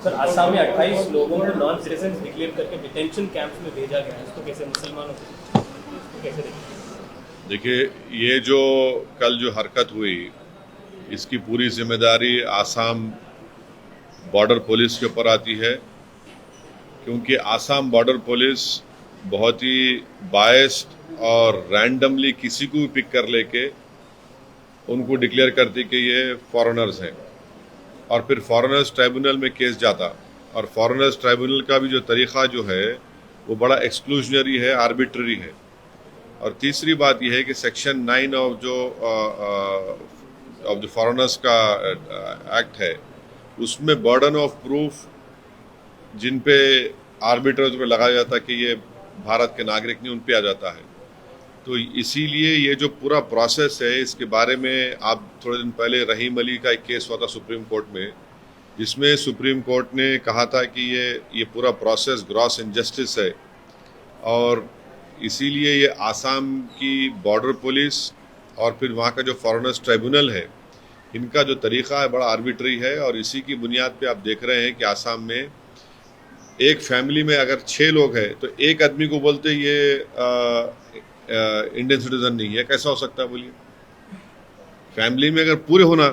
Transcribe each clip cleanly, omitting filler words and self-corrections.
Sir Assam में 28 लोगों को नॉन सिटीजन डिक्लेयर करके डिटेंशन कैंप्स में भेजा गया है, इसको कैसे मुसलमानों को कैसे देखें? देखिए, ये जो कल जो हरकत हुई इसकी पूरी जिम्मेदारी आसाम बॉर्डर पुलिस के ऊपर आती है, क्योंकि आसाम बॉर्डर पुलिस बहुत ही बायस्ड और रैंडमली किसी को भी पिक कर लेके उनको डिक्लेयर करती कि ये फॉरेनर्स हैं, और फिर फॉरेनर्स ट्राइब्यूनल में केस जाता। और फॉरेनर्स ट्राइब्यूनल का भी जो तरीक़ा जो है वो बड़ा एक्सक्लूजनरी है, आर्बिट्ररी है। और तीसरी बात यह है कि सेक्शन 9 ऑफ द फॉरेनर्स का एक्ट है, उसमें बर्डन ऑफ प्रूफ जिन पे आर्बिट्रर्स पे लगाया जाता है कि ये भारत के नागरिक नहीं, उन पे आ जाता है। तो इसीलिए ये जो पूरा प्रोसेस है, इसके बारे में आप थोड़े दिन पहले रहीम अली का एक केस हुआ था सुप्रीम कोर्ट में, जिसमें सुप्रीम कोर्ट ने कहा था कि ये पूरा प्रोसेस ग्रॉस इनजस्टिस है, और इसीलिए ये आसाम की बॉर्डर पुलिस और फिर वहाँ का जो फॉरेनर्स ट्राइब्यूनल है, इनका जो तरीक़ा है बड़ा आर्बिट्री है। और इसी की बुनियाद पे आप देख रहे हैं कि आसाम में एक फैमिली में अगर 6 लोग हैं तो एक आदमी को बोलते ये इंडियन सिटीजन नहीं है। कैसा हो सकता है बोलिए? फैमिली में अगर पूरे होना,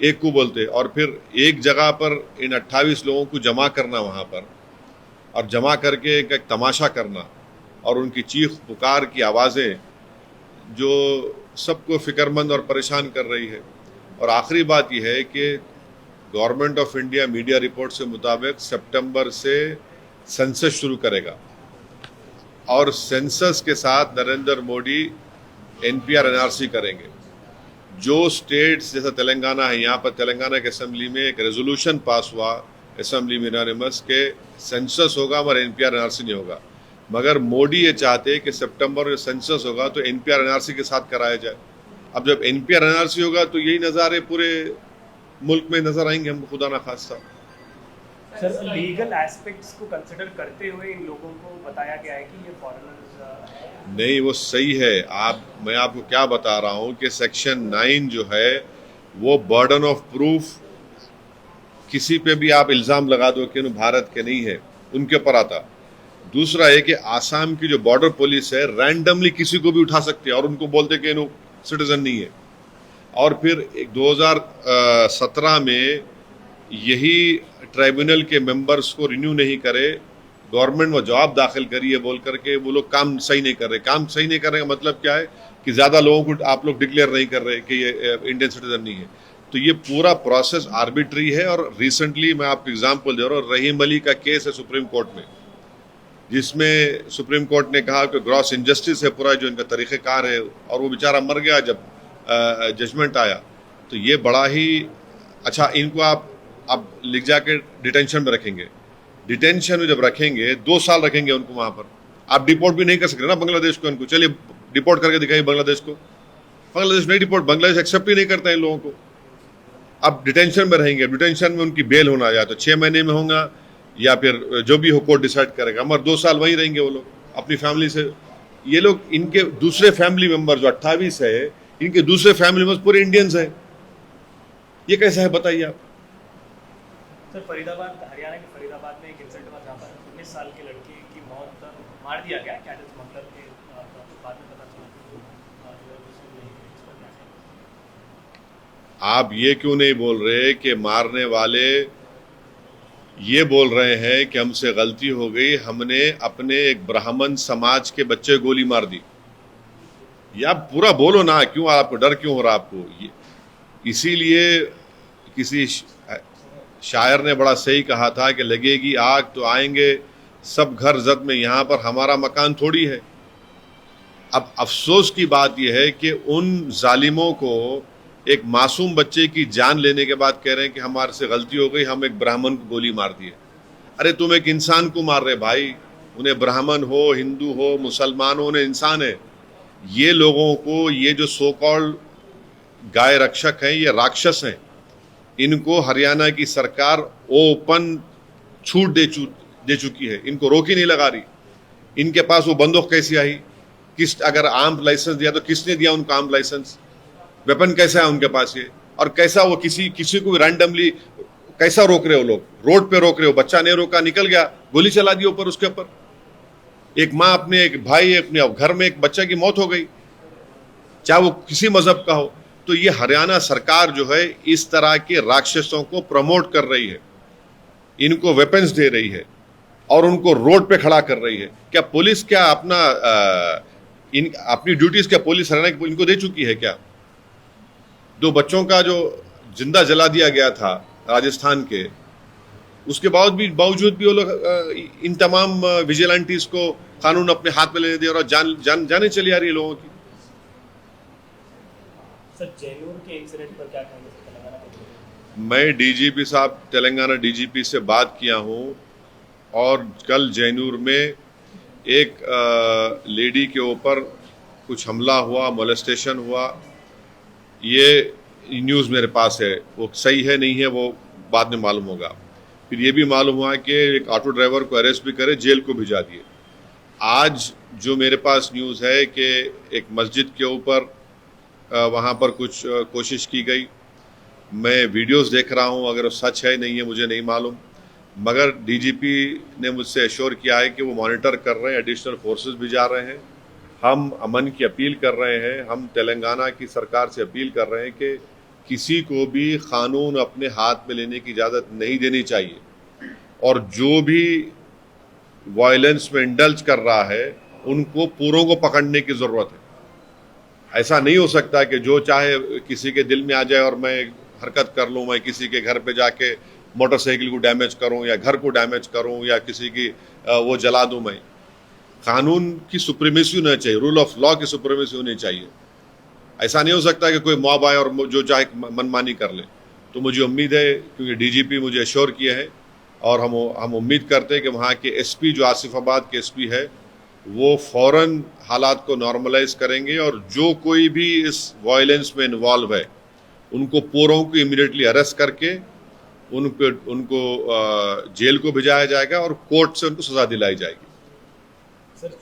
एक को बोलते, और फिर एक जगह पर इन 28 लोगों को जमा करना वहाँ पर, और जमा करके एक तमाशा करना, और उनकी चीख पुकार की आवाज़ें जो सबको फिक्रमंद और परेशान कर रही है। और आखिरी बात यह है कि government of India media report से मुताबिक सितंबर से सेंसस शुरू करेगा, और सेंसस के साथ नरेंद्र मोदी एनपीआर एनआरसी करेंगे। जो स्टेट्स जैसा तेलंगाना है, यहाँ पर तेलंगाना की असेंबली में एक रेजोल्यूशन पास हुआ असेंबली में यूनानिमस के सेंसस होगा मगर एनपीआर एनआरसी नहीं होगा। मगर मोदी ये चाहते हैं कि सितंबर में सेंसस होगा तो एनपीआर एनआरसी के साथ कराया जाए। अब जब एनपीआर एनआरसी होगा तो यही नज़ारे पूरे मुल्क में नजर आएंगे हमको, खुदा ना खास्ता। सर लीगल एस्पेक्ट्स को कंसिडर करते हुए इन लोगों को बताया गया है कि ये फॉरेनर्स नहीं, वो सही है। मैं आपको क्या बता रहा हूँ कि सेक्शन 9 जो है वो बर्डन ऑफ प्रूफ, किसी पे भी आप इल्ज़ाम लगा दो कि भारत के नहीं है, उनके ऊपर आता। दूसरा है कि आसाम की जो बॉर्डर पुलिस है रैंडमली किसी को भी उठा सकती है और उनको बोलते कि सिटीजन नहीं है। और फिर 2017 में यही ट्राइब्यूनल के मेंबर्स को रिन्यू नहीं करे, गवर्नमेंट वो जवाब दाखिल करिए बोल करके वो लोग काम सही नहीं कर रहे। काम सही नहीं कर रहे का मतलब क्या है कि ज़्यादा लोगों को आप लोग डिक्लेयर नहीं कर रहे कि ये इंडियन सिटीजन नहीं है। तो ये पूरा प्रोसेस आर्बिट्री है। और रिसेंटली मैं आपको एग्जाम्पल दे रहा हूँ, रहीम अली का केस है सुप्रीम कोर्ट में, जिसमें सुप्रीम कोर्ट ने कहा कि ग्रॉस इनजस्टिस है पूरा जो इनका तरीक़ेकार है, और वो बेचारा मर गया जब जजमेंट आया। तो ये बड़ा ही अच्छा, इनको आप लिख जाके डिटेंशन में रखेंगे। डिटेंशन में जब रखेंगे 2 साल रखेंगे उनको वहाँ पर, आप डिपोर्ट भी नहीं कर सकते ना बांग्लादेश को। इनको चलिए डिपोर्ट करके दिखाइए बांग्लादेश को, बांग्लादेश नहीं डिपोर्ट, बांग्लादेश एक्सेप्ट ही नहीं करता इन लोगों को। अब डिटेंशन में रहेंगे, डिटेंशन में उनकी बेल होना या तो 6 महीने में होगा या फिर जो भी हो कोर्ट डिसाइड करेगा, मगर 2 साल वहीं रहेंगे वो लोग अपनी फैमिली से। ये लोग, इनके दूसरे फैमिली मेंबर जो 28 है, इनके दूसरे फैमिली मेंबर्स पूरे इंडियंस हैं। ये कैसा है बताइए आप? सर फरीदाबाद, हरियाणा के फरीदाबाद में एक इंसिडेंट हुआ जहाँ पर 19 साल की लड़की की मौत मार दिया गया, क्या मतलब के बाद में पता चला। आप ये क्यों नहीं बोल रहे कि मारने वाले ये बोल रहे हैं कि हमसे गलती हो गई, हमने अपने एक ब्राह्मण समाज के बच्चे गोली मार दी? या पूरा बोलो ना, क्यों आपको डर क्यों हो रहा आपको? इसीलिए किसी शायर ने बड़ा सही कहा था कि लगेगी आग तो आएंगे सब घर जद में, यहाँ पर हमारा मकान थोड़ी है। अब अफसोस की बात यह है कि उन जालिमों को एक मासूम बच्चे की जान लेने के बाद कह रहे हैं कि हमारे से गलती हो गई, हम एक ब्राह्मण को गोली मार दिए। अरे तुम एक इंसान को मार रहे भाई, उन्हें ब्राह्मण हो, हिंदू हो, मुसलमान हो, उन्हें इंसान है। ये लोगों को, ये जो सो कॉल्ड गाय रक्षक हैं, ये राक्षस हैं। इनको हरियाणा की सरकार ओपन छूट दे चुकी है, इनको रोक ही नहीं लगा रही। इनके पास वो बंदूक कैसी आई? अगर आर्म लाइसेंस दिया तो किसने दिया उनको आर्म लाइसेंस? वेपन कैसा है उनके पास ये? और कैसा वो किसी को रैंडमली कैसा रोक रहे हो लोग? रोड पे रोक रहे हो, बच्चा नहीं रोका, निकल गया, गोली चला दी ऊपर उसके ऊपर। एक माँ अपने, एक भाई अपने घर में, एक बच्चा की मौत हो गई, चाहे वो किसी मजहब का हो। तो ये हरियाणा सरकार जो है इस तरह के राक्षसों को प्रमोट कर रही है, इनको वेपन्स दे रही है और उनको रोड पे खड़ा कर रही है। क्या पुलिस क्या अपनी ड्यूटीज क्या पुलिस हरियाणा की इनको दे चुकी है क्या? 2 बच्चों का जो जिंदा जला दिया गया था राजस्थान के, उसके बावजूद भी वो लोग इन तमाम विजिलेंटीज को कानून अपने हाथ में लेने दे और जाने चली आ रही है लोगों की। सर जयनूर के इंसिडेंट पर क्या कहेंगे सर तेलंगाना के? मैं डीजीपी साहब, तेलंगाना डीजीपी से बात किया हूं और कल जयनूर में एक लेडी के ऊपर कुछ हमला हुआ, मोलेस्टेशन हुआ। ये न्यूज़ मेरे पास है, वो सही है नहीं है वो बाद में मालूम होगा। फिर ये भी मालूम हुआ कि एक ऑटो ड्राइवर को अरेस्ट भी करे, जेल को भिजा दिए। आज जो मेरे पास न्यूज़ है कि एक मस्जिद के ऊपर वहाँ पर कुछ कोशिश की गई। मैं वीडियोस देख रहा हूँ, अगर वो सच है नहीं है मुझे नहीं मालूम, मगर डीजीपी ने मुझसे एश्योर किया है कि वो मॉनिटर कर रहे हैं, एडिशनल फोर्सेस भी जा रहे हैं। हम अमन की अपील कर रहे हैं, हम तेलंगाना की सरकार से अपील कर रहे हैं कि किसी को भी कानून अपने हाथ में लेने की इजाज़त नहीं देनी चाहिए और जो भी वायलेंस में इंडल्ज कर रहा है उनको पूरों को पकड़ने की ज़रूरत है। ऐसा नहीं हो सकता कि जो चाहे किसी के दिल में आ जाए और मैं हरकत कर लूँ, मैं किसी के घर पे जाके मोटरसाइकिल को डैमेज करूँ या घर को डैमेज करूँ या किसी की वो जला दूँ। मैं कानून की सुप्रीमेसी होना चाहिए, रूल ऑफ लॉ की सुप्रीमेसी होनी चाहिए। ऐसा नहीं हो सकता कि कोई मॉब आए और जो चाहे मनमानी कर ले। तो मुझे उम्मीद है, क्योंकि डीजीपी मुझे एश्योर किया है और हम उम्मीद करते हैं कि वहाँ के एसपी जो आसिफाबाद के एसपी है वो फौरन हालात को नॉर्मलाइज करेंगे और जो कोई भी इस वायलेंस में इन्वॉल्व है उनको पूरों को इमीडिएटली अरेस्ट करके उनको जेल को भिजाया जाएगा और कोर्ट से उनको सजा दिलाई जाएगी। सर